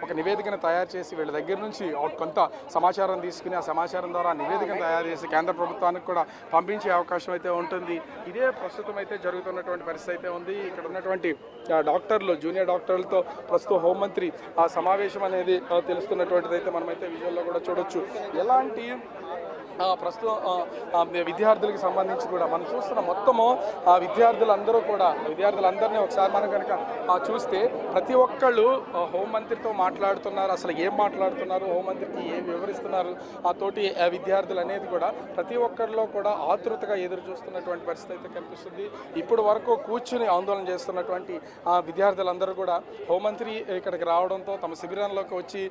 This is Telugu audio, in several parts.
ఒక నివేదికను తయారు చేసి వీళ్ళ దగ్గర నుంచి కొంత సమాచారం తీసుకుని ఆ సమాచారం ద్వారా నివేదికను తయారు చేసి కేంద్ర ప్రభుత్వానికి కూడా పంపించే అవకాశం అయితే ఉంటుంది. ఇదే ప్రస్తుతం అయితే జరుగుతున్నటువంటి పరిస్థితి అయితే ఉంది. ఇక్కడ ఉన్నటువంటి డాక్టర్లు, జూనియర్ డాక్టర్లతో ప్రస్తుతం హోంమంత్రి ఆ సమావేశం అనేది తెలుస్తున్నటువంటిది అయితే మనమైతే విజువల్లో కూడా చూడొచ్చు. ఎలాంటి ప్రస్తుతం విద్యార్థులకు సంబంధించి కూడా మనం చూస్తున్న మొత్తము విద్యార్థులందరినీ ఒకసారి మనం కనుక చూస్తే ప్రతి ఒక్కళ్ళు హోంమంత్రితో మాట్లాడుతున్నారు. అసలు ఏం మాట్లాడుతున్నారు, హోంమంత్రికి ఏం వివరిస్తున్నారు ఆ తోటి విద్యార్థులు అనేది కూడా ప్రతి ఒక్కరిలో కూడా ఆతృతగా ఎదురు చూస్తున్నటువంటి పరిస్థితి అయితే కనిపిస్తుంది. ఇప్పుడు వరకు కూర్చుని ఆందోళన చేస్తున్నటువంటి విద్యార్థులందరూ కూడా హోంమంత్రి ఇక్కడికి రావడంతో తమ శిబిరంలోకి వచ్చి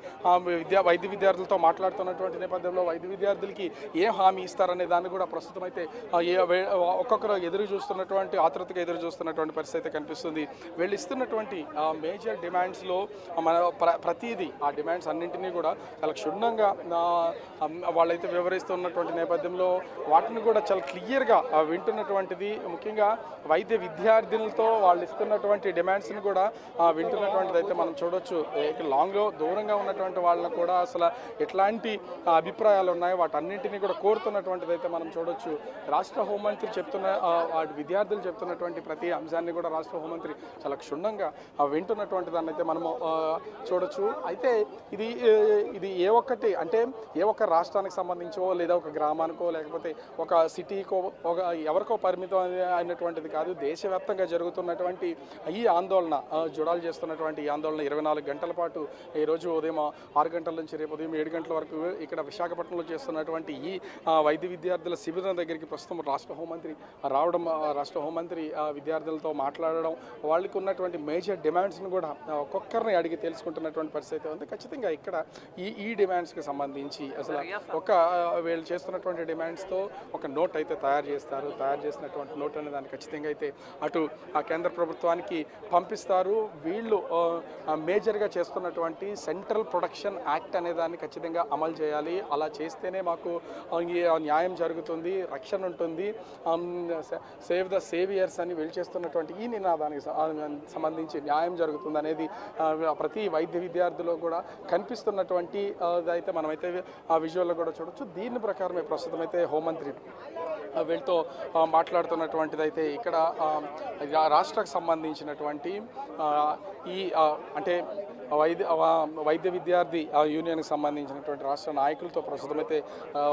వైద్య విద్యార్థులతో మాట్లాడుతున్నటువంటి నేపథ్యంలో వైద్య విద్యార్థులకి ఏం హామీ ఇస్తారనే దాన్ని కూడా ప్రస్తుతం అయితే ఒక్కొక్కరు ఆతృతగా ఎదురు చూస్తున్నటువంటి పరిస్థితి అయితే కనిపిస్తుంది. వీళ్ళు ఇస్తున్నటువంటి మేజర్ డిమాండ్స్లో మన ప్రతిదీ ఆ డిమాండ్స్ అన్నింటినీ కూడా చాలా క్షుణ్ణంగా వాళ్ళైతే వివరిస్తున్నటువంటి నేపథ్యంలో వాటిని కూడా చాలా క్లియర్గా వింటున్నటువంటిది. ముఖ్యంగా వైద్య విద్యార్థులతో వాళ్ళు ఇస్తున్నటువంటి డిమాండ్స్ని కూడా వింటున్నటువంటిది అయితే మనం చూడొచ్చు. దూరంగా ఉన్నటువంటి వాళ్ళని కూడా అసలు ఎట్లాంటి అభిప్రాయాలు ఉన్నాయో వాటన్నింటినీ కూడా కోరుతున్నటువంటిది అయితే మనం చూడొచ్చు. రాష్ట్ర హోంమంత్రి విద్యార్థులు చెప్తున్నటువంటి ప్రతి అంశాన్ని కూడా రాష్ట్ర హోంమంత్రి చాలా క్షుణ్ణంగా వింటున్నటువంటి దాన్ని అయితే మనము చూడొచ్చు. అయితే ఇది ఏ ఒక్క రాష్ట్రానికి సంబంధించో లేదా ఒక గ్రామానికో లేకపోతే ఒక సిటీకో ఎవరికో పరిమితం అయినటువంటిది కాదు. దేశవ్యాప్తంగా జరుగుతున్నటువంటి ఈ ఆందోళన జుడాలు చేస్తున్నటువంటి ఈ ఆందోళన 24 గంటల పాటు ఈరోజు ఉదయం 6 గంటల నుంచి రేపు ఉదయం 7 గంటల వరకు ఇక్కడ విశాఖపట్నంలో చేస్తున్నటువంటి ఈ వైద్య విద్యార్థుల శిబిరం దగ్గరికి ప్రస్తుతం రాష్ట్ర హోంమంత్రి రావడం, రాష్ట్ర హోంమంత్రి విద్యార్థులతో మాట్లాడడం, వాళ్ళకి ఉన్నటువంటి మేజర్ డిమాండ్స్ను కూడా ఒక్కొక్కరిని అడిగి తెలుసుకుంటున్నటువంటి పరిస్థితి ఉంది. ఖచ్చితంగా ఇక్కడ ఈ డిమాండ్స్కి సంబంధించి అసలు వీళ్ళు చేస్తున్నటువంటి డిమాండ్స్తో ఒక నోట్ అయితే తయారు చేసినటువంటి నోట్ అనే దాన్ని ఖచ్చితంగా అయితే అటు కేంద్ర ప్రభుత్వానికి పంపిస్తారు. వీళ్ళు మేజర్గా చేస్తున్నటువంటి సెంట్రల్ ప్రొడక్షన్ యాక్ట్ అనే దాన్ని ఖచ్చితంగా అమలు చేయాలి. అలా చేస్తేనే మాకు న్యాయం జరుగుతుంది, రక్షణ ఉంటుంది, సేవ్ ద సేవియర్స్ అని వీళ్ళు చేస్తున్నటువంటి ఈ నినాదానికి సంబంధించి న్యాయం జరుగుతుంది అనేది ప్రతి వైద్య విద్యార్థులు కూడా కనిపిస్తున్నటువంటి అయితే మనమైతే ఆ విజువల్లో కూడా చూడొచ్చు. దీని ప్రకారమే ప్రస్తుతం అయితే హోంమంత్రి వీళ్ళతో మాట్లాడుతున్నటువంటిది అయితే ఇక్కడ రాష్ట్రకు సంబంధించినటువంటి వైద్య విద్యార్థి యూనియన్కి సంబంధించినటువంటి రాష్ట్ర నాయకులతో ప్రస్తుతం అయితే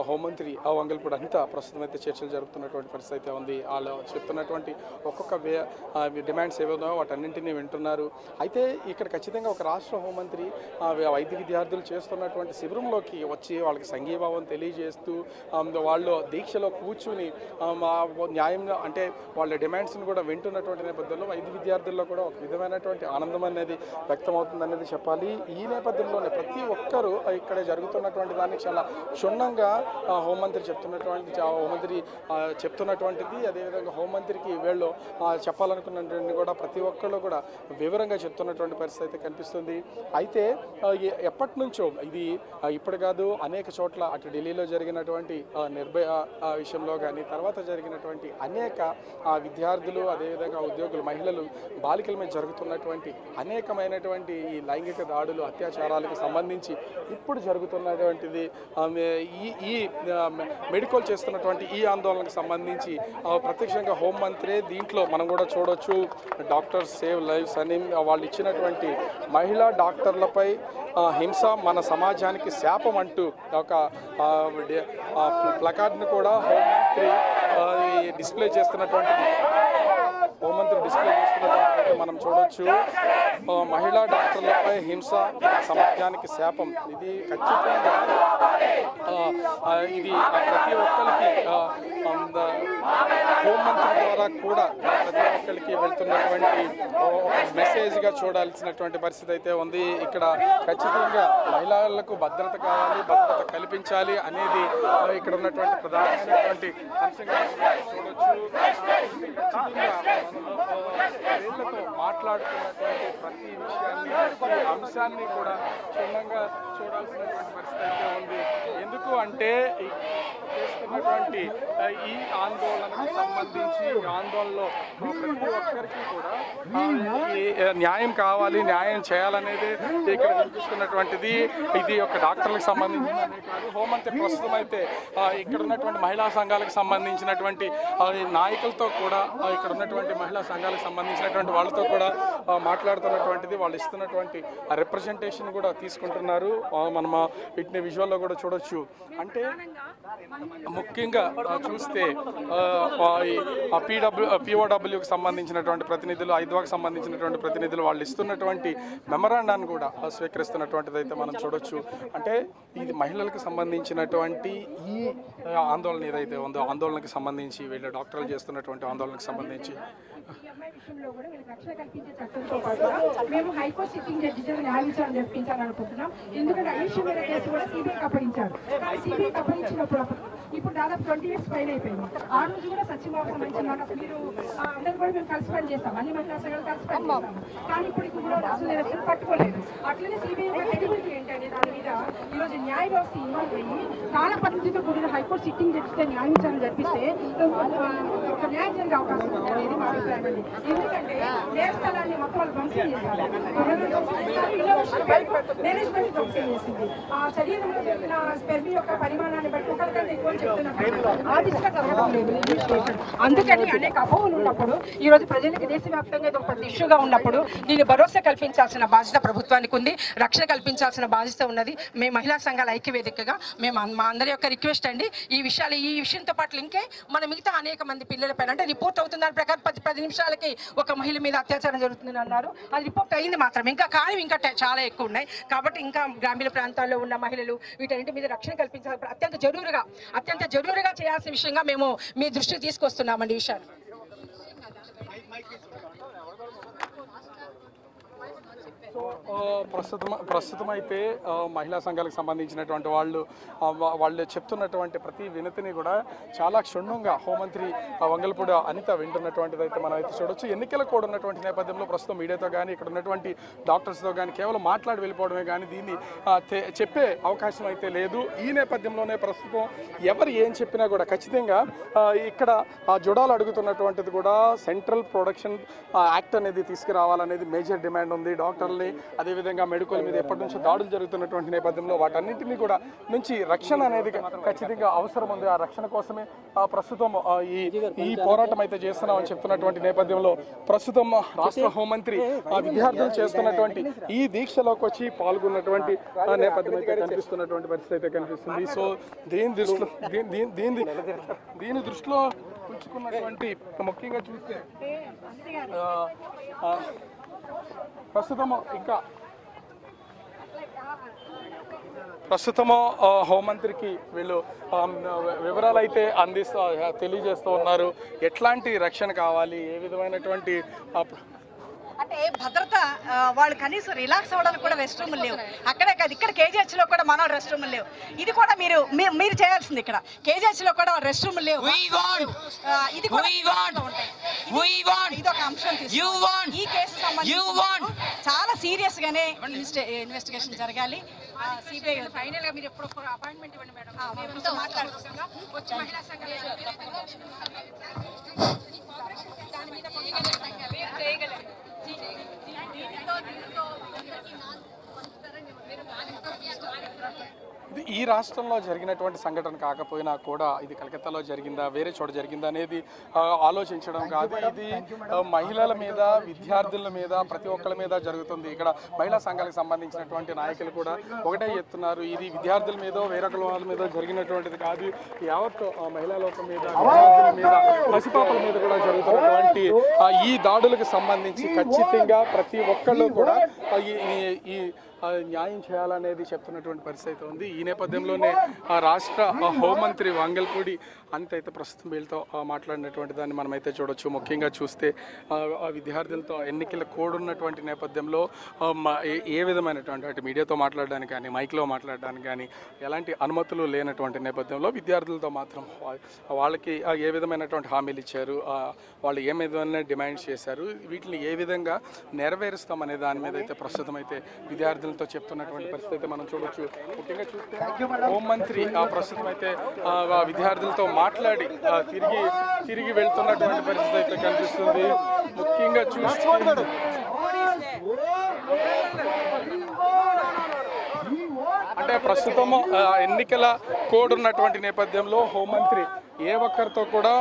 హోంమంత్రి వంగల్పూడి అంతా ప్రస్తుతం అయితే చర్చలు జరుపుతున్నటువంటి పరిస్థితి అయితే ఉంది. వాళ్ళు చెప్తున్నటువంటి ఒక్కొక్క డిమాండ్స్ ఏవో వాటన్నింటినీ వింటున్నారు. అయితే ఇక్కడ ఖచ్చితంగా ఒక రాష్ట్ర హోంమంత్రి వైద్య విద్యార్థులు చేస్తున్నటువంటి శిబిరంలోకి వచ్చి వాళ్ళకి సంఘీభావం తెలియజేస్తూ వాళ్ళు దీక్షలో కూర్చుని న్యాయంగా అంటే వాళ్ళ డిమాండ్స్ని కూడా వింటున్నటువంటి నేపథ్యంలో వైద్య విద్యార్థుల్లో కూడా ఒక విధమైనటువంటి ఆనందం అనేది వ్యక్తమవుతుంది అనేది చెప్పాలి. ఈ నేపథ్యంలోనే ప్రతి ఒక్కరూ ఇక్కడ జరుగుతున్నటువంటి దాన్ని చాలా క్షుణ్ణంగా హోంమంత్రి చెప్తున్నటువంటిది అదేవిధంగా హోంమంత్రికి వీళ్ళు చెప్పాలనుకున్నటువంటి కూడా ప్రతి ఒక్కళ్ళు కూడా వివరంగా చెప్తున్నటువంటి పరిస్థితి అయితే కనిపిస్తుంది. అయితే ఎప్పటి నుంచో ఇది ఇప్పుడు కాదు, అనేక చోట్ల అటు ఢిల్లీలో జరిగినటువంటి నిర్భయ విషయంలో కానీ తర్వాత జరిగినటువంటి అనేక విద్యార్థులు అదేవిధంగా ఉద్యోగులు, మహిళలు, బాలికల మీద జరుగుతున్నటువంటి అనేకమైనటువంటి ఈ లైంగిక దాడులు, అత్యాచారాలకు సంబంధించి ఇప్పుడు జరుగుతున్నటువంటిది ఈ మెడికల్ చేస్తున్నటువంటి ఈ ఆందోళనకు సంబంధించి ప్రత్యక్షంగా హోంమంత్రి దీంట్లో మనం కూడా చూడొచ్చు. డాక్టర్స్ సేవ్ లైవ్స్ అని వాళ్ళు ఇచ్చినటువంటి మహిళా డాక్టర్లపై హింస మన సమాజానికి శాపం అంటూ ఒక ప్లకార్డ్ని కూడా హోంమంత్రి డిస్ప్లే చేస్తున్నటువంటి మనం చూడొచ్చు. మహిళా డాక్టర్లపై హింస సమాజానికి శాపం, ఇది ఖచ్చితంగా ఇది ప్రతి ఒక్కరికి హోంమంత్రి ద్వారా కూడా ప్రతి ఒక్కరికి వెళ్తున్నటువంటి మెసేజ్గా చూడాల్సినటువంటి పరిస్థితి అయితే ఉంది. ఇక్కడ ఖచ్చితంగా మహిళలకు భద్రత కావాలి, భద్రత కల్పించాలి అనేది ఇక్కడ ఉన్నటువంటి ప్రధానమైనటువంటి అంశంగా చూడొచ్చు. ఖచ్చితంగా వీళ్ళతో మాట్లాడుతున్నటువంటి ప్రతి విషయాన్ని ప్రతి అంశాన్ని కూడా క్షుణ్ణంగా చూడాల్సినటువంటి పరిస్థితి అయితే ఉంది. ఎందుకు అంటే చేస్తున్నటువంటి ఈ ఆందోళనకు సంబంధించి ఆందోళనలో ప్రతి ఒక్కరికి కూడా న్యాయం కావాలి, న్యాయం చేయాలనేది ఇక్కడ వినిపిస్తున్నటువంటిది. ఇది ఒక డాక్టర్లకు సంబంధించినదే కాదు, హోంమంత్రి ప్రస్తుతం అయితే ఇక్కడ ఉన్నటువంటి మహిళా సంఘాలకు సంబంధించినటువంటి నాయకులతో కూడా ఇక్కడ ఉన్నటువంటి మహిళా సంఘాలకు సంబంధించినటువంటి వాళ్ళతో కూడా మాట్లాడుతున్నటువంటిది. వాళ్ళు ఇస్తున్నటువంటి రిప్రజెంటేషన్ కూడా తీసుకుంటున్నారు. మనం వీటిని విజువల్లో కూడా చూడొచ్చు. అంటే ముఖ్యంగా చూస్తే పిఓడబ్ల్యూకి సంబంధించినటువంటి ప్రతినిధులు, ఐద్వాకి సంబంధించినటువంటి ప్రతినిధులు వాళ్ళు ఇస్తున్నటువంటి మెమరాండాన్ని కూడా స్వీకరిస్తున్నటువంటిది అయితే మనం చూడొచ్చు. అంటే ఇది మహిళలకు సంబంధించినటువంటి ఈ ఆందోళన ఏదైతే ఉందో ఆందోళనకు సంబంధించి వీళ్ళ డాక్టర్లు చేస్తున్నటువంటి ఆందోళనకు సంబంధించి మేము హైకోర్టు సిట్టింగ్ జడ్జి న్యాయ విచారణ జరిపించాలనుకుంటున్నాం. ఎందుకంటే ఐషు మీద కేసు కూడా సిబిఐకి అప్పగించారు. సిబిఐకి అప్పగించినప్పుడు ఇప్పుడు దాదాపు 20 years పైన అయిపోయింది. ఆ రోజు కూడా సత్యభామ సంబంధించిన మీరు అందరూ కూడా మేము కలిసి పని చేస్తాం, అన్ని మహిళా సంఘాలు కలిసి పని చేస్తాము. కానీ ఇప్పుడు కూడా అసలు ఎలక్షన్ పట్టుకోలేదు. అట్లనే సిబిఐ క్రెడిబిలిటీ ఏంటంటే దాని మీద ఈరోజు న్యాయ వ్యవస్థ ఇన్వాల్వ్ అయ్యి చాలా పరిస్థితితో కూడిన హైకోర్టు సిట్టింగ్ జడ్జితో న్యాయ విచారణ జరిపిస్తే ఒక న్యాయం జరిగే అవకాశం ఉంది అనేది మా అభిప్రాయం అండి. ఎందుకంటే నేరస్థలాన్ని మొత్తం వాళ్ళు ధ్వంసం చేశారు, మేనేజ్మెంట్ ధ్వంసం చేసింది. ఆ శరీరంలో జరిగిన స్పెర్మీ యొక్క పరిమాణాన్ని బట్టి ఒకరికంటే ఎక్కువ చెప్తున్నారు. ఆ దిశగా జరగడం లేదు. అందుకని అనేక అపోహలు ఉన్నప్పుడు ఈ రోజు ప్రజలకు దేశవ్యాప్తంగా ఇది ఒక పెద్ద ఇష్యూగా ఉన్నప్పుడు దీన్ని భరోసా కల్పించాల్సిన బాధ్యత ప్రభుత్వానికి ఉంది, రక్షణ కల్పించాల్సిన బాధ్యత ఉన్నది. మేము మహిళా సంఘాల ఐక్యవేదికగా మేము మా అందరి యొక్క రిక్వెస్ట్ అండి, ఈ విషయంతో పాటు ఇంకే మన మిగతా అనేక మంది పిల్లలపైన అంటే రిపోర్ట్ అవుతున్న ప్రకారం 10 నిమిషాలకి ఒక మహిళ మీద అత్యాచారం జరుగుతుందని అన్నారు. అది రిపోర్ట్ అయింది మాత్రం, ఇంకా కానీ ఇంకా చాలా ఎక్కువ ఉన్నాయి. కాబట్టి ఇంకా గ్రామీణ ప్రాంతాల్లో ఉన్న మహిళలు వీటన్నింటి మీద రక్షణ కల్పించాలి, అత్యంత జరూరుగా చేయాల్సిన విషయంగా మేము మీ దృష్టికి తీసుకొస్తున్నామండి ఈ విషయాన్ని. ప్రస్తుతం అయితే మహిళా సంఘాలకు సంబంధించినటువంటి వాళ్ళు చెప్తున్నటువంటి ప్రతి వినతిని కూడా చాలా క్షుణ్ణంగా హోంమంత్రి వంగల్పూడి అనిత వింటున్నటువంటిది అయితే మనం అయితే చూడొచ్చు. ఎన్నికల కూడా ఉన్నటువంటి నేపథ్యంలో ప్రస్తుతం మీడియాతో కానీ ఇక్కడ ఉన్నటువంటి డాక్టర్స్తో కానీ కేవలం మాట్లాడి వెళ్ళిపోవడమే కానీ దీన్ని చెప్పే అవకాశం అయితే లేదు. ఈ నేపథ్యంలోనే ప్రస్తుతం ఎవరు ఏం చెప్పినా కూడా ఖచ్చితంగా ఇక్కడ జుడాలు అడుగుతున్నటువంటిది కూడా సెంట్రల్ ప్రొడక్షన్ యాక్ట్ అనేది తీసుకురావాలనేది మేజర్ డిమాండ్ ఉంది. డాక్టర్లు అదేవిధంగా మెడికల్ మీద ఎప్పటి నుంచో దాడులు జరుగుతున్నటువంటి నేపథ్యంలో వాటన్నింటినీ కూడా నుంచి రక్షణ అనేది ఖచ్చితంగా అవసరం ఉంది. ఆ రక్షణ కోసమే ప్రస్తుతం ఈ పోరాటం అయితే చేస్తున్నామని చెప్తున్నటువంటి నేపథ్యంలో ప్రస్తుతం రాష్ట్ర హోంమంత్రి విద్యార్థులు చేస్తున్నటువంటి ఈ దీక్షలోకి వచ్చి పాల్గొన్నటువంటి నేపథ్యం అయితే కనిపిస్తున్నటువంటి పరిస్థితి అయితే కనిపిస్తుంది. సో దీని దృష్టిలో ఉంచుకున్నటువంటి ముఖ్యంగా చూస్తే ప్రస్తుతము హోంమంత్రికి వీళ్ళు వివరాలు అయితే తెలియజేస్తూ ఉన్నారు. ఎట్లాంటి రక్షణ కావాలి, ఏ విధమైనటువంటి అంటే భద్రత వాళ్ళు కనీసం రిలాక్స్ అవ్వడానికి కూడా రెస్ట్ రూమ్ లేవు. అక్కడే కాదు, ఇక్కడ కేజీహెచ్లో కూడా మన రెస్ట్ రూమ్ లేవు. ఇది కూడా మీరు చేయాల్సింది. ఇక్కడ కేజీహెచ్లో కూడా రెస్ట్ రూమ్ లేవు. ఇది కూడా ఇది ఒక అంశం. ఈ కేసు సంబంధించి చాలా సీరియస్ గానే ఇన్వెస్టిగేషన్ జరగాలి. సిబిఐ ఫైనల్ గా మీరు ఎప్పుడు అపాయింట్మెంట్ ఇవ్వండి మేడం, మాట్లాడుకుంటున్నాం. వచ్చి మహిళా సంఘాలు చేయగలరు. ఈ రాష్ట్రంలో జరిగినటువంటి సంఘటన కాకపోయినా కూడా ఇది కలకత్తాలో జరిగిందా, వేరే చోట జరిగిందా అనేది ఆలోచించడం కాదు. ఇది మహిళల మీద, విద్యార్థుల మీద, ప్రతి ఒక్కరి మీద జరుగుతుంది. ఇక్కడ మహిళా సంఘాలకు సంబంధించినటువంటి నాయకులు కూడా ఒకటే చెప్తున్నారు, ఇది విద్యార్థుల మీద, వేరొకల వాళ్ళ మీద జరిగినటువంటిది కాదు. యావత్ మహిళా లోకం మీద, విద్యార్థుల మీద, పసిపాపల మీద కూడా జరుగుతున్నటువంటి ఈ దాడులకు సంబంధించి ఖచ్చితంగా ప్రతి ఒక్కళ్ళు కూడా ఈ న్యాయం చేయాలనేది చెప్తున్నటువంటి పరిస్థితి ఉంది. ఈ నేపథ్యంలోనే రాష్ట్ర హోంమంత్రి వంగల్పూడి అనిత అయితే ప్రస్తుతం వీళ్ళతో మాట్లాడినటువంటి దాన్ని మనమైతే చూడొచ్చు. ముఖ్యంగా చూస్తే విద్యార్థులతో ఎన్నికల కోడ్ ఉన్నటువంటి నేపథ్యంలో ఏ విధమైనటువంటి అంటే మీడియాతో మాట్లాడడానికి కానీ మైక్లో మాట్లాడడానికి కానీ ఎలాంటి అనుమతులు లేనటువంటి నేపథ్యంలో విద్యార్థులతో మాత్రం వాళ్ళకి ఏ విధమైనటువంటి హామీలు ఇచ్చారు, వాళ్ళు ఏ విధమైన డిమాండ్స్ చేశారు, వీటిని ఏ విధంగా నెరవేరుస్తామనే దాని మీద అయితే ప్రస్తుతం అయితే విద్యార్థులతో చెప్తున్నటువంటి పరిస్థితి అయితే మనం చూడొచ్చు. ముఖ్యంగా చూస్తే హోంమంత్రి ప్రస్తుతం అయితే విద్యార్థులతో మాట్లాడి తిరిగి వెళ్తున్నటువంటి పరిస్థితి అయితే కనిపిస్తుంది. ముఖ్యంగా చూస్తే అంటే ప్రస్తుతము ఎన్నికల కోడ్ ఉన్నటువంటి నేపథ్యంలో హోంమంత్రి ఏ ఒక్కరితో కూడా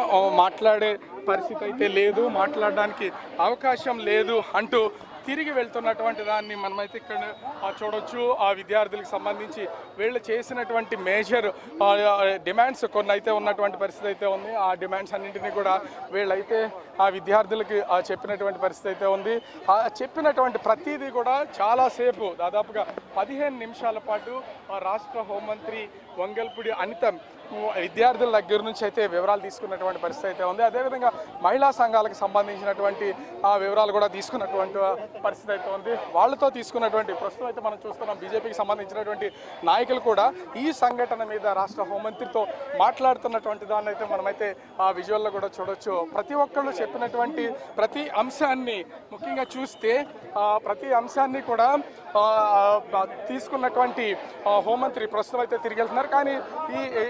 మాట్లాడే పరిస్థితి అయితే లేదు, మాట్లాడడానికి అవకాశం లేదు అంటూ తిరిగి వెళ్తున్నటువంటి దాన్ని మనమైతే ఇక్కడ చూడొచ్చు. ఆ విద్యార్థులకు సంబంధించి వీళ్ళు చేసినటువంటి మేజర్ డిమాండ్స్ కొన్ని అయితే ఉన్నటువంటి పరిస్థితి అయితే ఉంది. ఆ డిమాండ్స్ అన్నింటినీ కూడా వీళ్ళైతే ఆ విద్యార్థులకి చెప్పినటువంటి పరిస్థితి అయితే ఉంది. చెప్పినటువంటి ప్రతిదీ కూడా చాలాసేపు దాదాపుగా 15 నిమిషాల పాటు రాష్ట్ర హోంమంత్రి వంగల్పూడి అనిత విద్యార్థుల దగ్గర నుంచి అయితే వివరాలు తీసుకున్నటువంటి పరిస్థితి అయితే ఉంది. అదేవిధంగా మహిళా సంఘాలకు సంబంధించినటువంటి వివరాలు కూడా తీసుకున్నటువంటి పరిస్థితి అయితే ఉంది. వాళ్ళతో తీసుకున్నటువంటి ప్రస్తుతం అయితే మనం చూస్తున్నాం బీజేపీకి సంబంధించినటువంటి నాయకులు కూడా ఈ సంఘటన మీద రాష్ట్ర హోంమంత్రితో మాట్లాడుతున్నటువంటి దాన్ని అయితే మనమైతే ఆ విజువల్లో కూడా చూడొచ్చు. ప్రతి ఒక్కళ్ళు చెప్పినటువంటి ప్రతి అంశాన్ని ముఖ్యంగా చూస్తే ప్రతి అంశాన్ని కూడా తీసుకున్నటువంటి హోంమంత్రి ప్రస్తుతం అయితే తిరిగి వెళ్తున్నారు. కానీ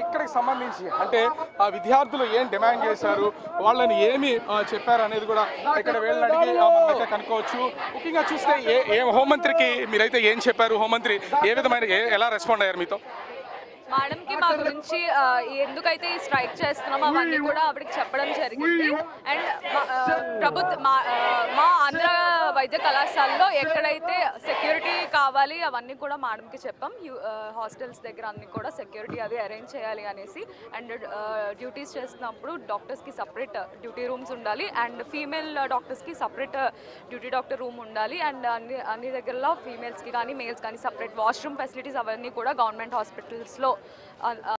ఇక్కడికి సంబంధించి అంటే ఆ విద్యార్థులు ఏం డిమాండ్ చేశారు, వాళ్ళని ఏమి చెప్పారు అనేది కూడా ఇక్కడ వీళ్ళని అడిగి మనమైతే కనుక్కోవచ్చు. ముఖ్యంగా చూస్తే ఏ హోంమంత్రికి మీరైతే ఏం చెప్పారు, హోంమంత్రి ఏ విధమైన ఎలా రెస్పాండ్ అయ్యారు మీతో? మేడంకి మా గురించి ఎందుకైతే ఈ స్ట్రైక్ చేస్తున్నామో అవన్నీ కూడా ఆవిడకి చెప్పడం జరిగింది. అండ్ మా ఆంధ్ర వైద్య కళాశాలలో ఎక్కడైతే సెక్యూరిటీ కావాలి అవన్నీ కూడా మేడంకి చెప్పాం. హాస్టల్స్ దగ్గర అన్ని కూడా సెక్యూరిటీ అది అరేంజ్ చేయాలి అనేసి. అండ్ డ్యూటీస్ చేస్తున్నప్పుడు డాక్టర్స్కి సపరేట్ డ్యూటీ రూమ్స్ ఉండాలి అండ్ ఫీమేల్ డాక్టర్స్కి సపరేట్ డ్యూటీ డాక్టర్ రూమ్ ఉండాలి. అండ్ అన్ని దగ్గరలో ఫీమేల్స్కి కానీ మేల్స్ కానీ సపరేట్ వాష్రూమ్ ఫెసిలిటీస్ అవన్నీ కూడా గవర్నమెంట్ హాస్పిటల్స్లో